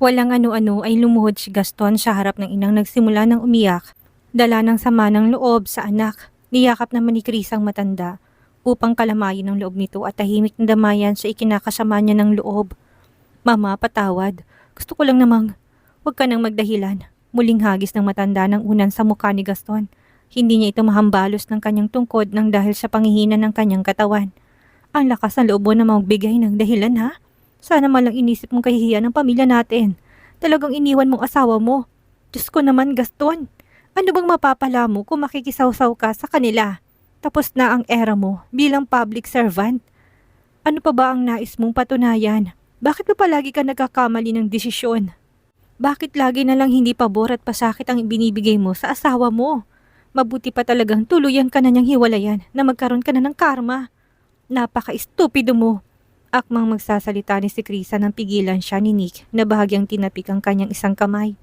Walang ano-ano ay lumuhod si Gaston sa harap ng inang nagsimula ng umiyak. Dala ng sama ng loob sa anak. Niyakap naman ni Chris ang matanda upang kalamayin ang loob nito at tahimik na damayan sa ikinakasama niya ng loob. Mama, patawad. Gusto ko lang namang huwag ka nang magdahilan. Muling hagis ng matanda ng unan sa mukha ni Gaston. Hindi niya ito mahambalos ng kanyang tungkod nang dahil sa panghihina ng kanyang katawan. Ang lakas ng loob mo na magbigay ng dahilan, ha? Sana malang inisip mong kahihiyan ng pamilya natin. Talagang iniwan mong asawa mo. Diyos ko naman, Gaston. Ano bang mapapala mo kung makikisawsaw ka sa kanila? Tapos na ang era mo bilang public servant. Ano pa ba ang nais mong patunayan? Bakit ba palagi ka nagkakamali ng desisyon? Bakit lagi na lang hindi pabor at pasakit ang binibigay mo sa asawa mo? Mabuti pa talagang tuluyan ka na niyang hiwalayan na magkaroon ka na ng karma. Napaka-estupido mo. Akmang magsasalita ni si Krisa nang pigilan siya ni Nick na bahagyang tinapik ang kanyang isang kamay.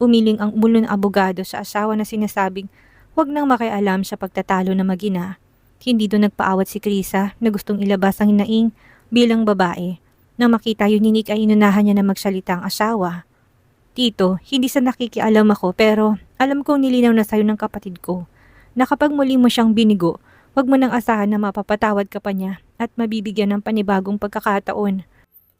Umiling ang ulo ng abogado sa asawa na sinasabing huwag nang makialam sa pagtatalo na mag-ina. Hindi doon nagpaawat si Krisa na gustong ilabas ang hinaing bilang babae. Nang makita yun ni Nick ay inunahan niya na magsalita ang asawa. Tito, hindi sa nakikialam ako pero alam kong nilinaw na sa'yo ng kapatid ko na kapag muli mo siyang binigo, huwag mo nang asahan na mapapatawad ka pa niya at mabibigyan ng panibagong pagkakataon.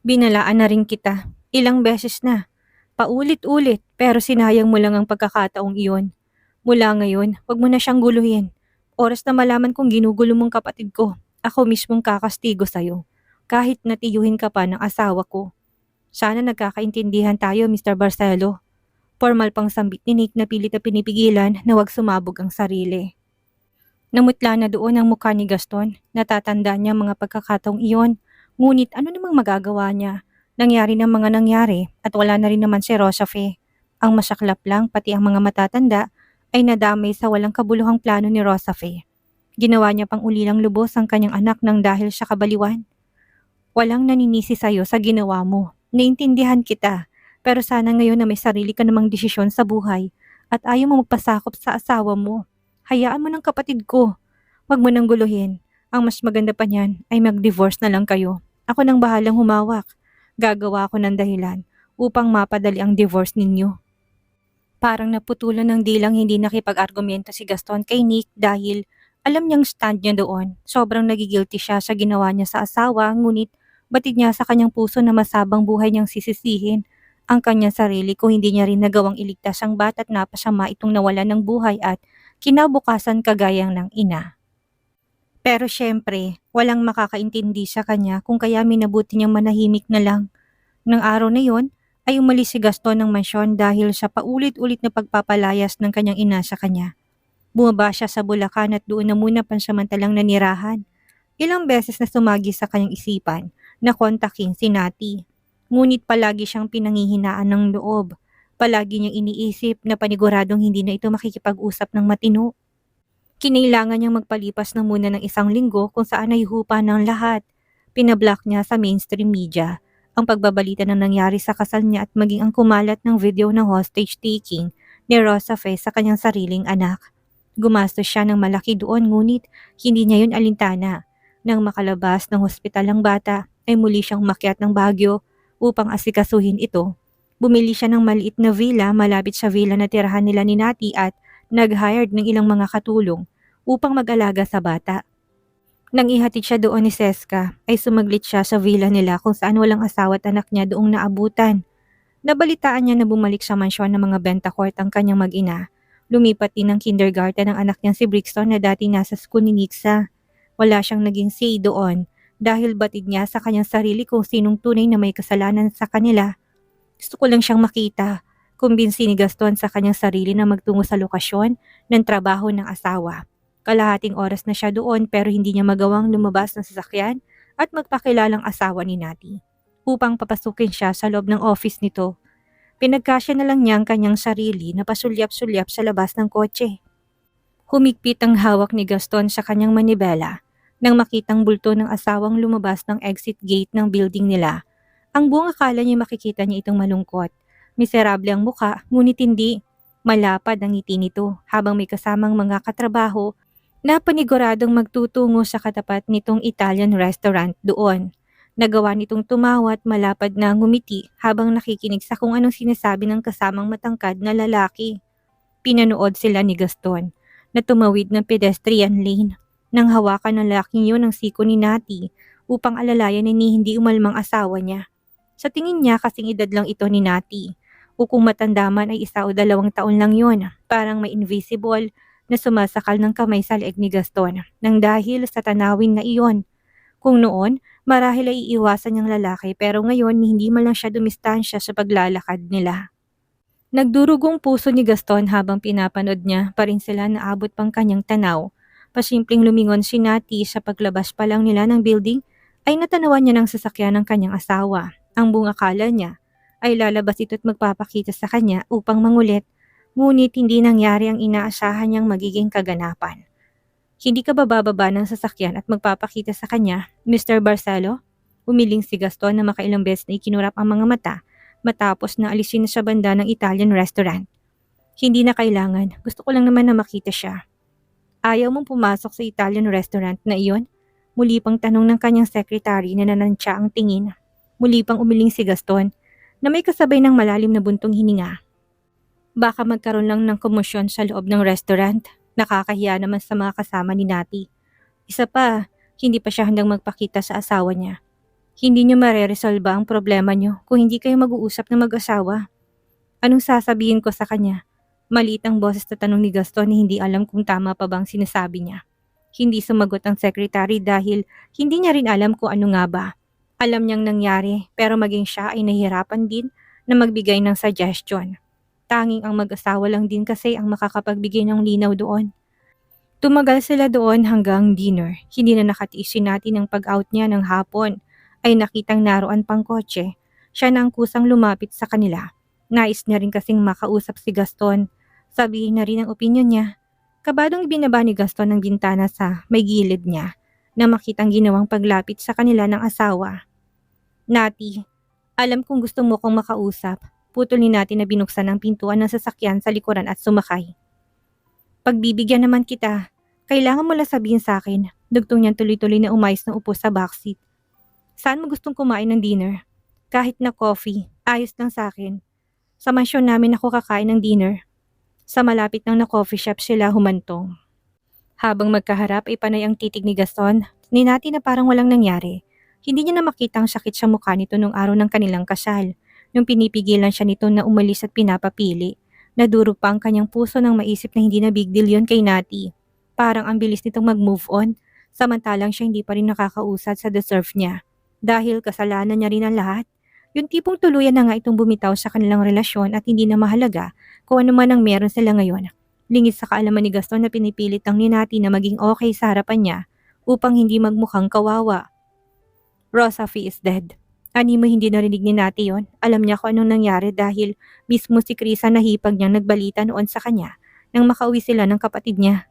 Binalaan na rin kita. Ilang beses na. Paulit-ulit pero sinayang mo lang ang pagkakataong iyon. Mula ngayon, huwag mo na siyang guluhin. Oras na malaman kong ginugulo mong kapatid ko, ako mismong kakastigo sa'yo. Kahit natiyuhin ka pa ng asawa ko. Sana nagkakaintindihan tayo, Mr. Barcelo. Formal pang sambit ni Nick na pilit na pinipigilan na huwag sumabog ang sarili. Namutla na doon ang mukha ni Gaston. Natatanda niya mga pagkakataong iyon. Ngunit ano namang magagawa niya? Nangyari ng mga nangyari at wala na rin naman si Rosafe. Ang masaklap lang pati ang mga matatanda ay nadamay sa walang kabuluhang plano ni Rosafe. Ginawa niya pang ulilang lubos ang kanyang anak nang dahil sa kabaliwan. Walang naninisi sa'yo sa ginawa mo. Naintindihan kita. Pero sana ngayon na may sarili ka namang desisyon sa buhay at ayaw mo magpasakop sa asawa mo. Hayaan mo ng kapatid ko. Huwag mo nang guluhin. Ang mas maganda pa niyan ay mag-divorce na lang kayo. Ako nang bahalang humawak. Gagawa ako ng dahilan upang mapadali ang divorce ninyo. Parang naputulan ng dilang hindi nakipag-argumento si Gaston kay Nick dahil alam niyang stand niya doon. Sobrang nagigilty siya sa ginawa niya sa asawa ngunit batid niya sa kanyang puso na masabang buhay niyang sisisihin ang kanyang sarili kung hindi niya rin nagawang iligtas ang bata at napasama itong nawala ng buhay at kinabukasan kagayang ng ina. Pero syempre, walang makakaintindi sa kanya kung kaya minabuti niyang manahimik na lang. Nang araw na yon, ay umalis si Gaston ng mansyon dahil sa paulit-ulit na pagpapalayas ng kanyang ina sa kanya. Bumaba siya sa Bulacan at doon na muna pansamantalang nanirahan. Ilang beses na sumagi sa kanyang isipan na kontakin si Nati. Ngunit palagi siyang pinanghihinaan ng loob. Palagi niyang iniisip na paniguradong hindi na ito makikipag-usap ng matino. Kinailangan niyang magpalipas na muna ng isang linggo kung saan ay hupa ng lahat. Pinablock niya sa mainstream media ang pagbabalita na nangyari sa kasal niya at maging ang kumalat ng video ng hostage taking ni Rosa Fe sa kanyang sariling anak. Gumastos siya ng malaki doon ngunit hindi niya yun alintana. Nang makalabas ng hospital ang bata ay muli siyang umakyat ng Baguio upang asikasuhin ito. Bumili siya ng maliit na villa malapit sa villa na tirahan nila ni Nati at nag-hired ng ilang mga katulong upang mag-alaga sa bata. Nang ihatid siya doon ni Seska, ay sumaglit siya sa villa nila kung saan walang asawa at anak niya doong naabutan. Nabalitaan niya na bumalik sa mansyon ng mga Bentacourt ang kanyang mag-ina. Lumipat din ng kindergarten ang anak niyang si Brixton na dati nasa school ni Nixa. Wala siyang naging say doon dahil batid niya sa kanyang sarili kung sinong tunay na may kasalanan sa kanila. Gusto ko lang siyang makita. Kumbinsi ni Gaston sa kanyang sarili na magtungo sa lokasyon ng trabaho ng asawa. Kalahating oras na siya doon pero hindi niya magawang lumabas ng sasakyan at magpakilalang asawa ni Nati. Upang papasukin siya sa loob ng office nito, pinagkasya na lang niya ang kanyang sarili na pasulyap-sulyap sa labas ng kotse. Humigpit ang hawak ni Gaston sa kanyang manibela nang makitang bulto ng asawang lumabas ng exit gate ng building nila. Ang buong akala niya makikita niya itong malungkot. Miserable ang muka, ngunit hindi. Malapad ang ngiti nito habang may kasamang mga katrabaho na paniguradong magtutungo sa katapat nitong Italian restaurant doon. Nagawa nitong tumawa at malapad na ngumiti habang nakikinig sa kung anong sinasabi ng kasamang matangkad na lalaki. Pinanood sila ni Gaston na tumawid ng pedestrian lane nang hawakan ng lalaking yun ang siko ni Nati upang alalayan ni hindi umalmang asawa niya. Sa tingin niya kasing edad lang ito ni Nati o kung matanda man ay 1 o 2 taon lang yun, parang may invisible na sumasakal ng kamay sa leeg ni Gaston nang dahil sa tanawin na iyon. Kung noon, marahil ay iiwasan niyang lalaki pero ngayon hindi man lang siya dumistansya sa paglalakad nila. Nagdurugong puso ni Gaston habang pinapanood niya pa rin sila naabot pang kanyang tanaw. Pasimpleng lumingon si Nati sa paglabas pa lang nila ng building ay natanawan niya ng sasakyan ng kanyang asawa. Ang buong akala niya ay lalabas ito't magpapakita sa kanya upang mangulit, ngunit hindi nangyari ang inaasahan niyang magiging kaganapan. Hindi ka ba bababa ng sasakyan at magpapakita sa kanya, Mr. Barcelo? Umiling si Gaston na makailang beses na ikinurap ang mga mata matapos na alisin na sa banda ng Italian restaurant. Hindi na kailangan, gusto ko lang naman na makita siya. Ayaw mong pumasok sa Italian restaurant na iyon? Muli pang tanong ng kanyang secretary na nanantya ang tingin. Muli pang umiling si Gaston na may kasabay ng malalim na buntong hininga. Baka magkaroon lang ng komosyon sa loob ng restaurant. Nakakahiya naman sa mga kasama ni Nati. Isa pa, hindi pa siya handang magpakita sa asawa niya. Hindi niyo mareresolba ang problema niyo kung hindi kayo mag-uusap na mag-asawa. Anong sasabihin ko sa kanya? Maliit ang boses na tanong ni Gaston na hindi alam kung tama pa bang sinasabi niya. Hindi sumagot ang secretary dahil hindi niya rin alam kung ano nga ba. Alam niyang nangyari pero maging siya ay nahihirapan din na magbigay ng suggestion. Tanging ang mag-asawa lang din kasi ang makakapagbigay ng linaw doon. Tumagal sila doon hanggang dinner. Hindi na nakatiis si Nati ng pag-out niya ng hapon ay nakitang naroon pang kotse. Siya na ang kusang lumapit sa kanila. Nais niya rin kasing makausap si Gaston. Sabihin na rin ang opinyon niya. Kabadong ibinaba ni Gaston ang bintana sa may gilid niya na makitang ginawang paglapit sa kanila ng asawa. Nati, alam kong gusto mo kong makausap. Putol ni Nati na binuksan ang pintuan ng sasakyan sa likuran at sumakay. Pagbibigyan naman kita. Kailangan mo lang sabihin sa akin. Dugtong niyang tuloy-tuloy na umayos ng upo sa backseat. Saan mo gustong kumain ng dinner? Kahit na coffee, ayos lang sa akin. Sa mansyon namin ako kakain ng dinner. Sa malapit lang na coffee shop sila humantong. Habang magkaharap ay panay ang titig ni Gaston, ni Nati na parang walang nangyari. Hindi niya na makita ang sakit sa mukha nito nung araw ng kanilang kasal. Nung pinipigilan siya nito na umalis at pinapapili. Nadurog pa ang kanyang puso nang maisip na hindi na big deal yon kay Nati. Parang ang bilis nitong mag-move on, samantalang siya hindi pa rin nakakausad sa deserve niya. Dahil kasalanan niya rin ang lahat, yung tipong tuluyan na nga itong bumitaw sa kanilang relasyon at hindi na mahalaga kung ano man ang meron sila ngayon. Lingid sa kaalaman ni Gaston na pinipilit lang ni Nati na maging okay sa harapan niya upang hindi magmukhang kawawa. Rosa Fee is dead. Ani mo hindi narinig ni Nati yon? Alam niya kung anong nangyari dahil mismo si Krisa nahipag niyang nagbalita noon sa kanya nang makauwi sila ng kapatid niya.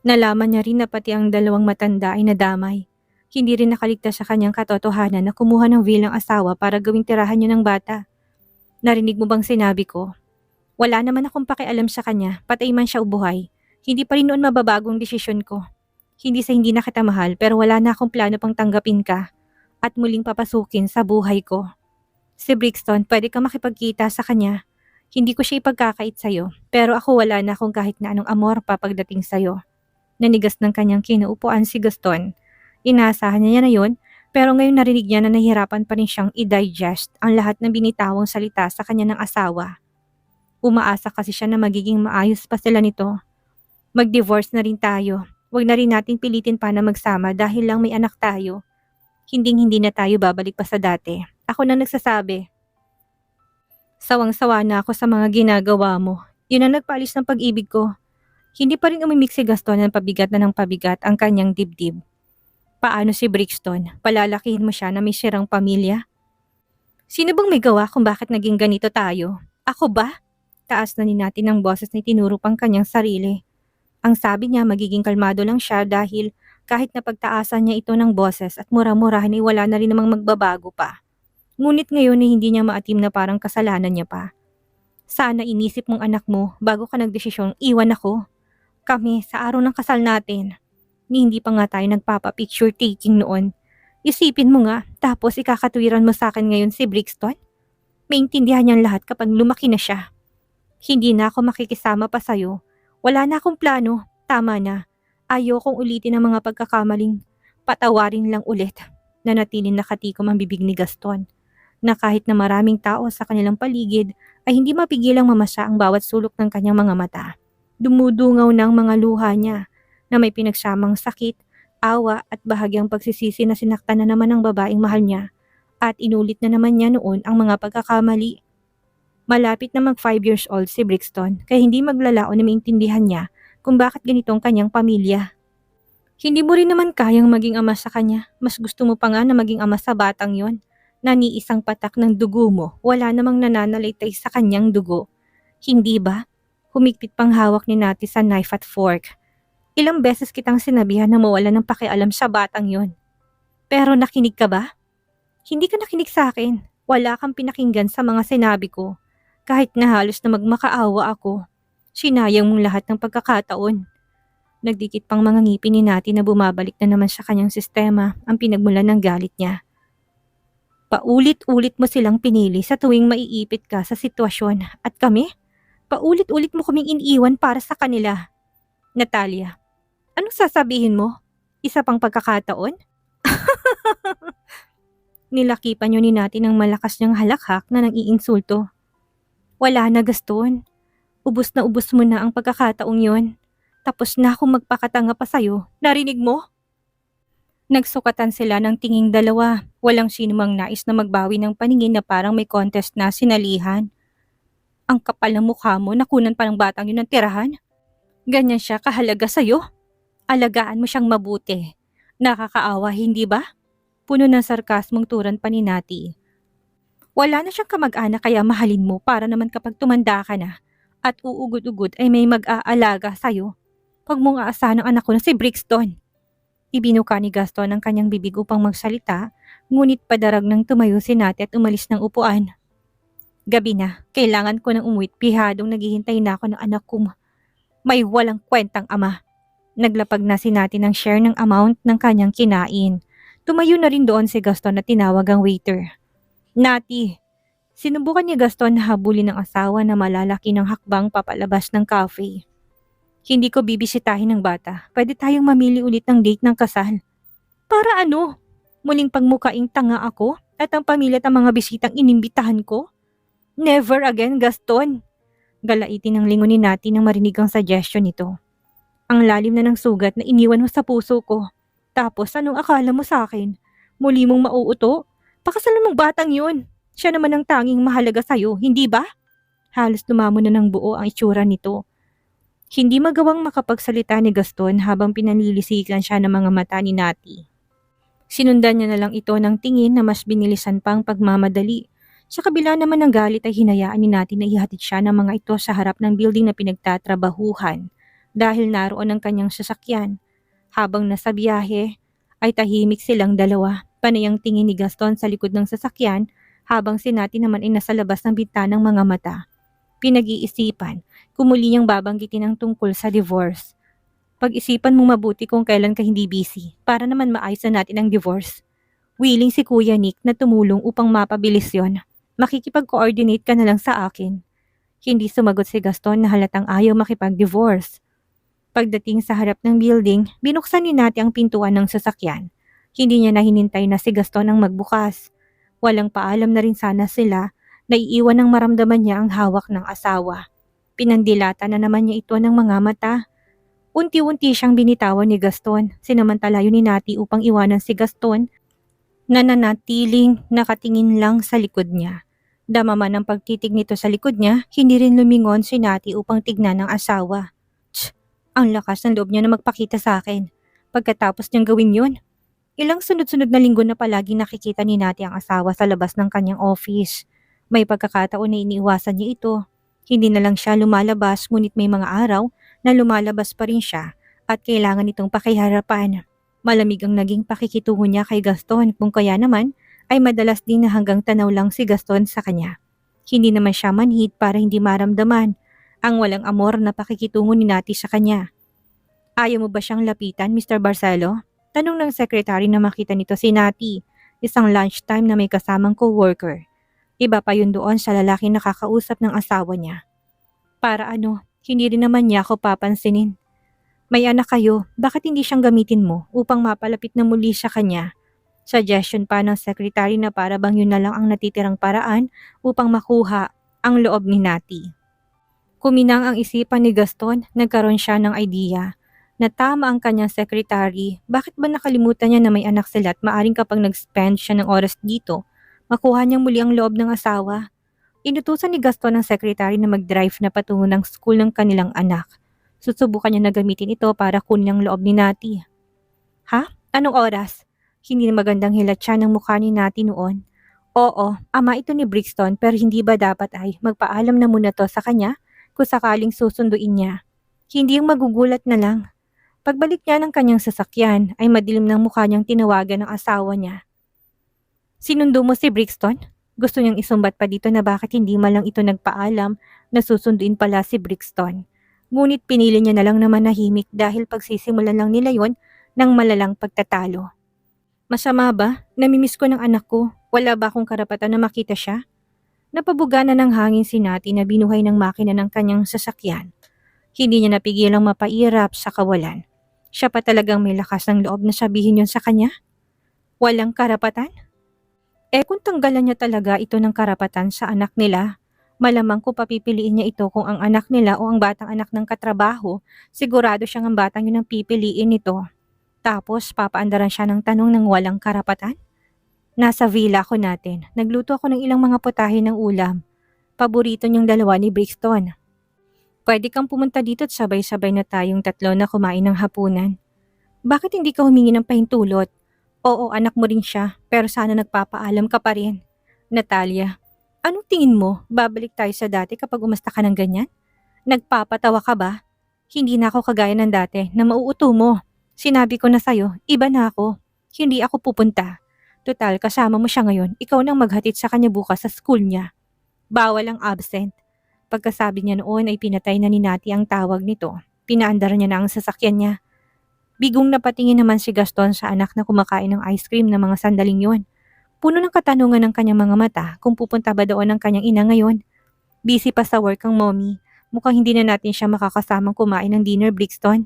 Nalaman niya rin na pati ang dalawang matanda ay nadamay. Hindi rin nakaligtas sa kanyang katotohanan na kumuha ng will ng asawa para gawing tirahan niya ng bata. Narinig mo bang sinabi ko? Wala naman akong pakialam sa kanya, patay man siya o buhay. Hindi pa rin noon mababagong desisyon ko. Hindi sa hindi na kita mahal pero wala na akong plano pang tanggapin ka at muling papasukin sa buhay ko. Si Brixton, pwede ka makipagkita sa kanya. Hindi ko siya ipagkakait sa'yo pero ako wala na akong kahit na anong amor papagdating sa'yo. Nanigas ng kanyang kinaupuan si Gaston. Inaasahan niya na yon, pero ngayon narinig niya na nahihirapan pa rin siyang i-digest ang lahat ng binitawang salita sa kanya ng asawa. Umaasa kasi siya na magiging maayos pa sila nito. Mag-divorce na rin tayo. Huwag na rin natin pilitin pa na magsama dahil lang may anak tayo. Hinding-hindi na tayo babalik pa sa dati. Ako na nagsasabi. Sawang-sawa na ako sa mga ginagawa mo. Yun ang nagpaalis ng pag-ibig ko. Hindi pa rin umimik si Gaston ng pabigat na ng pabigat ang kanyang dibdib. Paano si Brixton? Palalakihin mo siya na may sirang pamilya? Sino bang may gawa kung bakit naging ganito tayo? Ako ba? Taas na ni Nati ng boses na tinuro pang kanyang sarili. Ang sabi niya magiging kalmado lang siya dahil kahit napagtaasan niya ito ng boses at mura-murahan ay wala na rin namang magbabago pa. Ngunit ngayon ay hindi niya maatim na parang kasalanan niya pa. Sana inisip mong anak mo bago ka nagdesisyong iwan ako. Kami sa araw ng kasal natin. Ni hindi pa nga tayo nagpapa-picture taking noon. Isipin mo nga, tapos ikakatwiran mo sa akin ngayon si Brixton? Maintindihan niyang lahat kapag lumaki na siya. Hindi na ako makikisama pa sa'yo. Wala na akong plano. Tama na. Ayokong ulitin ang mga pagkakamaling patawarin lang ulit. Nanatiling nakatikom ang bibig ni Gaston, na kahit na maraming tao sa kanilang paligid ay hindi mapigilang mamasa ang bawat sulok ng kanyang mga mata. Dumudungaw ng mga luha niya na may pinagsamang sakit, awa at bahagyang pagsisisi na sinaktan na naman ang babaeng mahal niya at inulit na naman niya noon ang mga pagkakamali. Malapit na mag 5 years old si Brixton kaya hindi maglalao na maintindihan niya kung bakit ganitong kanyang pamilya. Hindi mo rin naman kayang maging ama sa kanya. Mas gusto mo pa nga na maging ama sa batang yon, na ni isang patak ng dugo mo, wala namang nananalaytay sa kanyang dugo. Hindi ba? Humigpit pang hawak ni Nati sa knife at fork. Ilang beses kitang sinabihan na mawala ng pakialam sa batang yon. Pero nakinig ka ba? Hindi ka nakinig sa akin. Wala kang pinakinggan sa mga sinabi ko. Kahit na halos na magmakaawa ako. Sinayang mong lahat ng pagkakataon. Nagdikit pang mga ngipin ni Nati na bumabalik na naman sa kanyang sistema ang pinagmulan ng galit niya. Paulit-ulit mo silang pinili sa tuwing maiipit ka sa sitwasyon at kami? Paulit-ulit mo kaming iniiwan para sa kanila. Natalia, anong sasabihin mo? Isa pang pagkakataon? Nilakipan niyo ni Nati ng malakas niyang halakhak na nang-iinsulto. Wala na, Gaston. Ubus na ubus mo na ang pagkakataong yon. Tapos na akong magpakatanga pa sa'yo. Narinig mo? Nagsukatan sila ng tinging dalawa. Walang sinumang nais na magbawi ng paningin na parang may contest na sinalihan. Ang kapal ng mukha mo, nakunan pa ng batang yun ng tirahan. Ganyan siya kahalaga sa'yo. Alagaan mo siyang mabuti. Nakakaawa, hindi ba? Puno ng sarkasmong turan pa ni Nati. Wala na siyang kamag-anak kaya mahalin mo para naman kapag tumanda ka na at uugod-ugod ay may mag-aalaga sa'yo. Huwag mong aasahan ang anak ko na si Brixton. Ibinuka ni Gaston ang kanyang bibig upang magsalita, ngunit padarag nang tumayo si Nati at umalis ng upuan. Gabi na, kailangan ko ng umuwit, pihadong naghihintay na ako ng anak ko. May walang kwentang ama. Naglapag na si Nati ng share ng amount ng kanyang kinain. Tumayo na rin doon si Gaston at tinawag ang waiter. Nati, sinubukan ni Gaston na habulin ng asawa na malalaki ng hakbang papalabas ng cafe. Hindi ko bibisitahin ng bata. Pwede tayong mamili ulit ng date ng kasal. Para ano? Muling pagmukaing tanga ako at ang pamilya at ang mga bisitang inimbitahan ko? Never again, Gaston. Galaitin ng lingon ni Nati nang marinig ang suggestion nito. Ang lalim na ng sugat na iniwan mo sa puso ko. Tapos anong akala mo sa akin? Muli mong mauuto? Pakasalan mong batang yun. Siya naman ang tanging mahalaga sa'yo, hindi ba? Halos lumamon na ng buo ang itsura nito. Hindi magawang makapagsalita ni Gaston habang pinanlilisikan siya ng mga mata ni Nati. Sinundan niya na lang ito ng tingin na mas binilisan pang pagmamadali. Sa kabila naman ng galit ay hinayaan ni Nati na ihatid siya ng mga ito sa harap ng building na pinagtatrabahuhan dahil naroon ang kanyang sasakyan. Habang nasa biyahe ay tahimik silang dalawa. Panay ang tingin ni Gaston sa likod ng sasakyan habang si Nati naman ay nasa labas ng bintanang mga mata. Pinag-iisipan, kumuli niyang babanggitin ang tungkol sa divorce. Pag-isipan mong mabuti kung kailan ka hindi busy para naman maayos na natin ang divorce. Willing si Kuya Nick na tumulong upang mapabilis yon. Makikipag-coordinate ka na lang sa akin. Hindi sumagot si Gaston na halatang ayaw makipag-divorce. Pagdating sa harap ng building, binuksan ni Nati ang pintuan ng sasakyan. Hindi niya na hinintay na si Gaston ang magbukas. Walang paalam na rin sana sila. Naiiwan ng maramdaman niya ang hawak ng asawa. Pinandilata na naman niya ito ng mga mata. Unti-unti siyang binitawan ni Gaston. Sinamantala yun ni Nati upang iwanan si Gaston na nanatiling nakatingin lang sa likod niya. Dama man ang pagtitig nito sa likod niya, hindi rin lumingon si Nati upang tignan ng asawa. Tsk! Ang lakas ng loob niya na magpakita sa akin. Pagkatapos niyang gawin yun, ilang sunod-sunod na linggo na palagi nakikita ni Nati ang asawa sa labas ng kanyang office. May pagkakataon na iniiwasan niya ito. Hindi na lang siya lumalabas ngunit may mga araw na lumalabas pa rin siya at kailangan itong pakiharapan. Malamig ang naging pakikitungo niya kay Gaston kung kaya naman ay madalas din na hanggang tanaw lang si Gaston sa kanya. Hindi naman siya manhid para hindi maramdaman ang walang amor na pakikitungo ni Nati sa kanya. Ayaw mo ba siyang lapitan, Mr. Barcelo? Tanong ng secretary na makita nito si Nati, isang lunchtime na may kasamang co-worker. Iba pa yun doon sa lalaking nakakausap ng asawa niya. Para ano, hindi rin naman niya ako papansinin. May anak kayo, bakit hindi siyang gamitin mo upang mapalapit na muli sa kanya? Suggestion pa ng secretary na para bang yun na lang ang natitirang paraan upang makuha ang loob ni Nati. Kuminang ang isipan ni Gaston, nagkaroon siya ng idea na tama ang kanyang secretary. Bakit ba nakalimutan niya na may anak sila at maaring kapag nag-spend siya ng oras dito, makuha niya muli ang loob ng asawa? Inutusan ni Gaston ang secretary na mag-drive na patungo ng school ng kanilang anak. Susubukan niya na gamitin ito para kunin ang loob ni Nati. Ha? Anong oras? Hindi na magandang hilat siya ng mukha ni Nati noon. Oo, ama ito ni Brixton pero hindi ba dapat ay magpaalam na muna to sa kanya kung sakaling susunduin niya. Hindi yung magugulat na lang. Pagbalik niya ng kanyang sasakyan ay madilim ng mukha niyang tinawagan ng asawa niya. Sinundo mo si Brixton? Gusto niyang isumbat pa dito na bakit hindi malang ito nagpaalam na susunduin pala si Brixton. Ngunit pinili niya na lang na manahimik dahil pagsisimulan lang nila yon ng malalang pagtatalo. Masama ba? Namimiss ko ng anak ko. Wala ba akong karapatan na makita siya? Napabuga na ng hangin si Nati na binuhay ng makina ng kanyang sasakyan. Hindi niya napigilang mapairap sa kawalan. Siya pa talagang may lakas ng loob na sabihin yon sa kanya? Walang karapatan? Kung tanggalan niya talaga ito ng karapatan sa anak nila, malamang kung papipiliin niya ito kung ang anak nila o ang batang anak ng katrabaho, sigurado siyang ang batang yun ang pipiliin nito. Tapos papaandaran siya ng tanong ng walang karapatan? Nasa villa ko natin. Nagluto ako ng ilang mga putahe ng ulam. Paborito niyang dalawa ni Brixton. Pwede kang pumunta dito at sabay-sabay na tayong tatlo na kumain ng hapunan. Bakit hindi ka humingi ng pahintulot? Oo, anak mo rin siya, pero sana nagpapaalam ka pa rin. Natalia, anong tingin mo? Babalik tayo sa dati kapag umasta ka ng ganyan? Nagpapatawa ka ba? Hindi na ako kagaya ng dati na mauuto mo. Sinabi ko na sa'yo, iba na ako. Hindi ako pupunta. Total, kasama mo siya ngayon. Ikaw nang maghatid sa kanya bukas sa school niya. Bawal ang absent. Pagkasabi niya noon ay pinatay na ni Nati ang tawag nito. Pinaandar niya na ang sasakyan niya. Bigong napatingin naman si Gaston sa anak na kumakain ng ice cream na mga sandaling yon. Puno ng katanungan ng kanyang mga mata kung pupunta ba doon ang kanyang ina ngayon. Busy pa sa work ang mommy. Mukhang hindi na natin siya makakasamang kumain ng dinner, Brixton.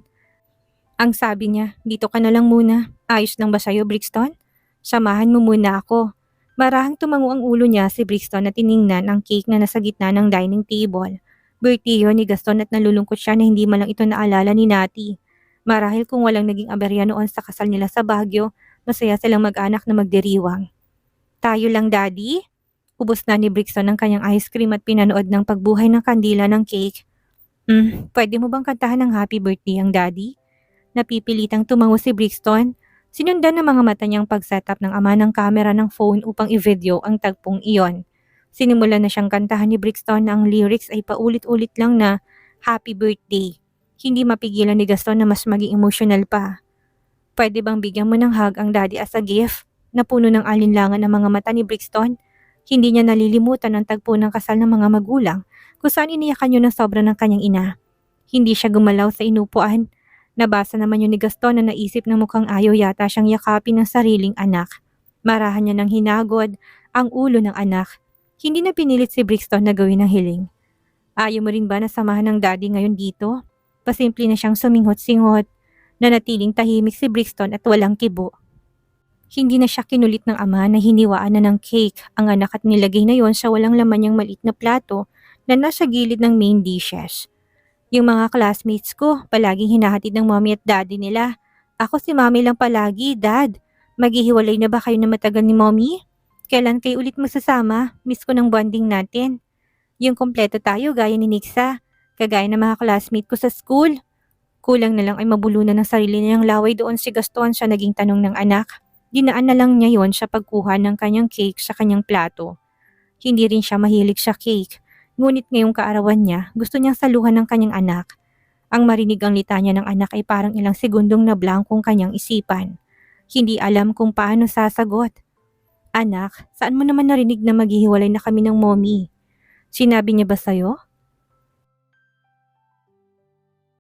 Ang sabi niya, dito ka na lang muna. Ayos lang ba sa'yo, Brixton? Samahan mo muna ako. Marahang tumango ang ulo niya si Brixton at tiningnan ang cake na nasa gitna ng dining table. Birthday yun ni Gaston at nalulungkot siya na hindi man lang ito naalala ni Nati. Marahil kung walang naging aberya noon sa kasal nila sa Baguio, masaya silang mag-anak na magdiriwang. Tayo lang, Daddy? Ubos na ni Brixton ang kanyang ice cream at pinanood ng pagbuhay ng kandila ng cake. Pwede mo bang kantahan ng happy birthday ang Daddy? Napipilitang tumango si Brixton. Sinundan ng mga mata niyang pag-setup ng ama ng kamera ng phone upang i-video ang tagpong iyon. Sinimulan na siyang kantahan ni Brixton na ang lyrics ay paulit-ulit lang na happy birthday. Hindi mapigilan ni Gaston na mas maging emotional pa. Pwede bang bigyan mo ng hug ang daddy as a gift? Napuno ng alinlangan ang mga mata ni Brixton. Hindi niya nalilimutan ang tagpo ng kasal ng mga magulang kung saan iniyakan niyo ng sobra ng kanyang ina. Hindi siya gumalaw sa inupuan. Nabasa naman yun ni Gaston na naisip na mukhang ayaw yata siyang yakapin ng sariling anak. Marahan niya ng hinagod ang ulo ng anak. Hindi na pinilit si Brixton na gawin ang hiling. Ayaw mo rin ba na samahan ng daddy ngayon dito? Pasimple na siyang suminghot-singhot. Nanatiling tahimik si Brixton at walang kibo. Hindi na siya kinulit ng ama na hiniwaan na ng cake ang anak at nilagay na yon sa walang laman niyang maliit na plato na nasa gilid ng main dishes. Yung mga classmates ko, palaging hinahatid ng mommy at daddy nila. Ako si mommy lang palagi, dad. Maghihiwalay na ba kayo na matagal ni mommy? Kailan kayo ulit magsasama? Miss ko ng bonding natin. Yung kompleto tayo gaya ni Nixa, kagaya ng mga classmate ko sa school. Kulang na lang ay mabulunan ng sarili niyang laway doon si Gaston sa naging tanong ng anak. Dinaan na lang niya yon sa pagkuha ng kanyang cake sa kanyang plato. Hindi rin siya mahilig sa cake. Ngunit ngayong kaarawan niya, gusto niyang saluhan ng kanyang anak. Ang marinig ang litanya ng anak ay parang ilang segundong na blankong kanyang isipan. Hindi alam kung paano sasagot. Anak, saan mo naman narinig na maghihiwalay na kami ng mommy? Sinabi niya ba sa'yo?